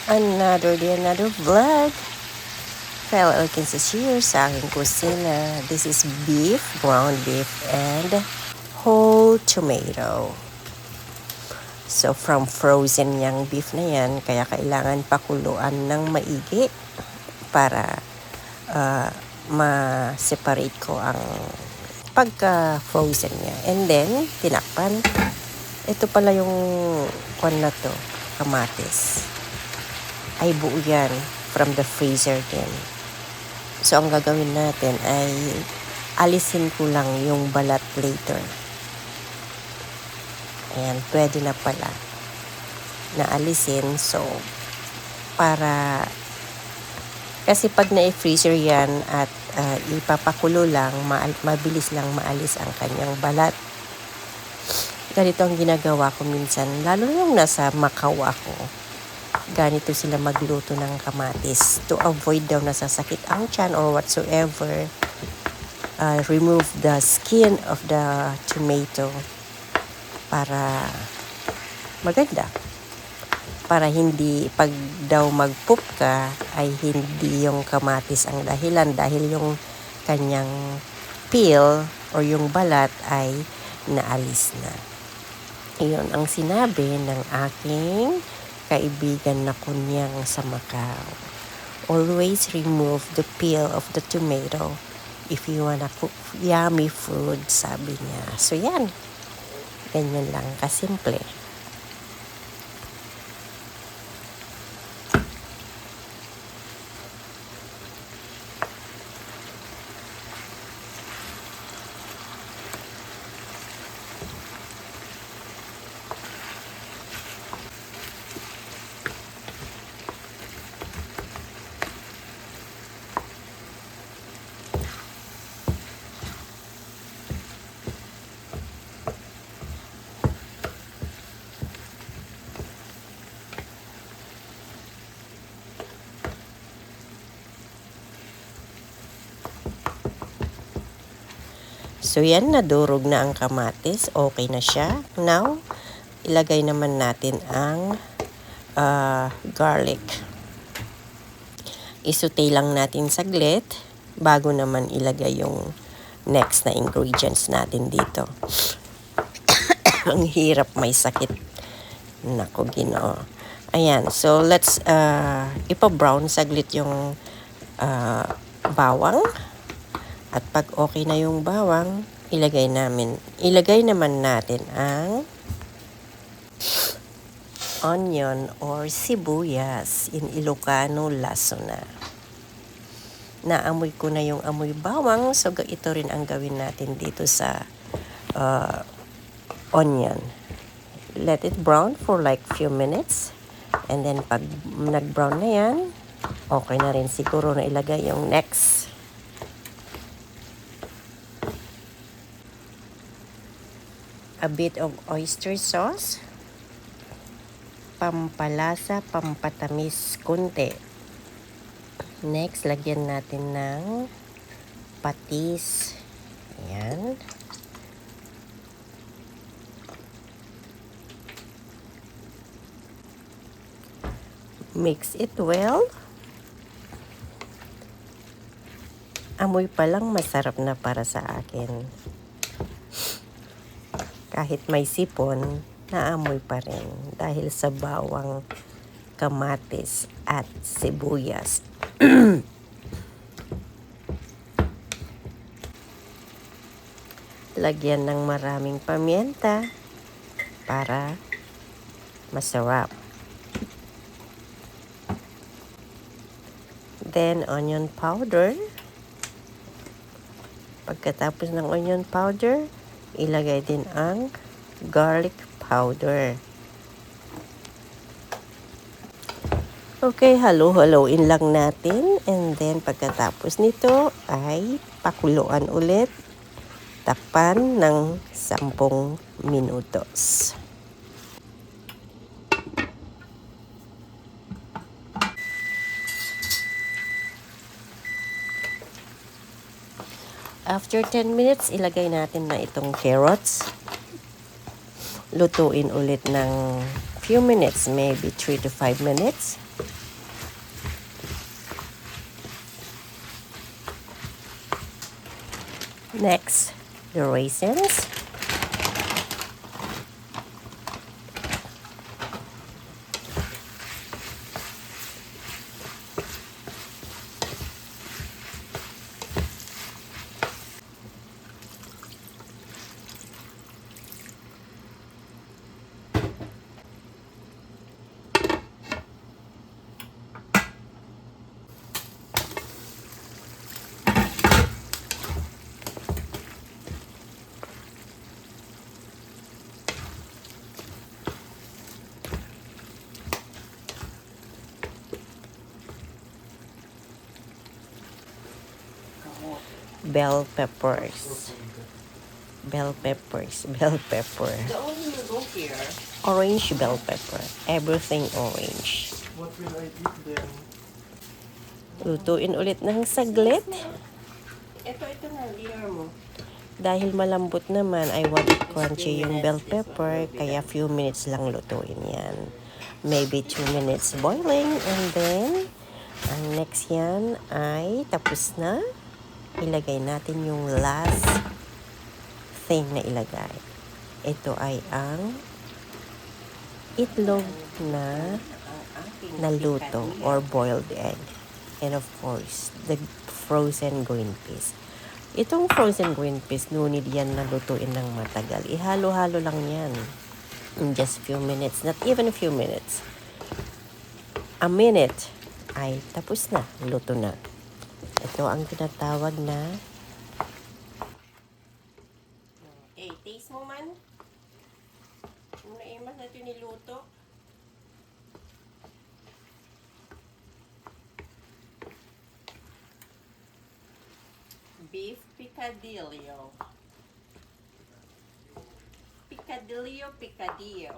Another day, another vlog. Fellow Arkansas here sa aking kusina. This is beef, ground beef, and whole tomato. So from frozen yung beef na yan, kaya kailangan pakuluan ng maigi para ma-separate ko ang pagka-frozen niya. And then, tinakpan. Ito pala yung kwan na to, kamatis. Ay buo yan from the freezer din. So, ang gagawin natin ay alisin ko lang yung balat later. Ayan, pwede na pala na alisin. So, para kasi pag na-freezer yan at ipapakulo lang, mabilis lang maalis ang kanyang balat. Ganito ang ginagawa ko minsan, lalo yung nasa Macau ako. Ganito sila magluto ng kamatis to avoid daw nasasakit ang tiyan or whatsoever. Remove the skin of the tomato para maganda. Para hindi, pag daw mag-poop ka, ay hindi yung kamatis ang dahilan dahil yung kanyang peel or yung balat ay naalis na. Iyon ang sinabi ng aking kaibigan na kunyang sa Macau. Always remove the peel of the tomato if you wanna cook yummy food, sabi niya. So yan, ganyan lang kasimple. So yan, nadurog na ang kamatis. Okay na siya. Now, ilagay naman natin ang garlic. Isutay lang natin saglit bago naman ilagay yung next na ingredients natin dito. Ang hirap, may sakit. Nako, Ginoo. Ayan, so let's ipa-brown saglit yung bawang. At pag okay na yung bawang, ilagay naman natin ang onion or sibuyas, in Ilocano, lasuna. Naamoy ko na yung amoy bawang, so ito rin ang gawin natin dito sa onion. Let it brown for like few minutes. And then pag nag-brown na yan, okay na rin siguro na ilagay yung next. A bit of oyster sauce, pampalasa, pampatamis kunti. Next, lagyan natin ng patis. Ayan. Mix it well. Amoy pa lang masarap na para sa akin. Kahit may sipon, naamoy pa rin dahil sa bawang, kamatis at sibuyas. Lagyan ng maraming paminta para masarap. Then onion powder. Pagkatapos ng onion powder, ilagay din ang garlic powder. Okay, halo-haloin lang natin. And then, pagkatapos nito ay pakuluan ulit. Takpan ng 10 minutos. After 10 minutes, ilagay natin na itong carrots. Lutuin ulit ng few minutes, maybe 3 to 5 minutes. Next, the raisins. Bell peppers. Bell peppers. Bell pepper. The only you go here. Orange bell pepper. Everything orange. What will I eat then? Lutuin ulit ng saglit. Ito na, layer mo. Dahil malambot naman, I want crunchy yung bell pepper. Kaya few minutes lang lutuin yan. Maybe 2 minutes boiling. And then, ang next yan ay tapos na. Ilagay natin yung last thing na ilagay. Ito ay ang itlog na naluto or boiled egg. And of course, the frozen green peas. Itong frozen green peas, no need yan na lutuin ng matagal. Ihalo-halo lang yan. In just few minutes. Not even a few minutes. A minute ay tapos na. Luto na. Ito ang tinatawag na taste mo man. Muna imas natin niluto. Beef picadillo. Picadillo.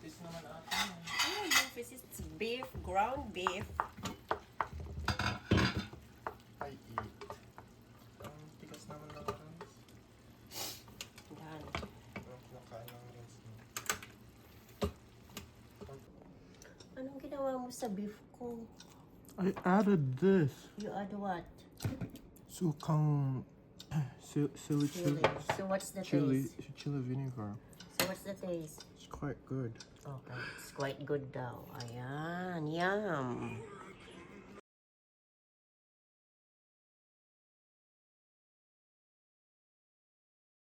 This naman atin. This is beef, ground beef. I eat. Ang tigas naman ng rice. Yan. Nakain ng rice mo. Anong ginawa mo sa beef ko? I added this. You add what? Sukang chili. So what's the Chili taste? chili vinegar. So what's the taste? It's quite good. Okay, it's quite good daw. Ayan, yum.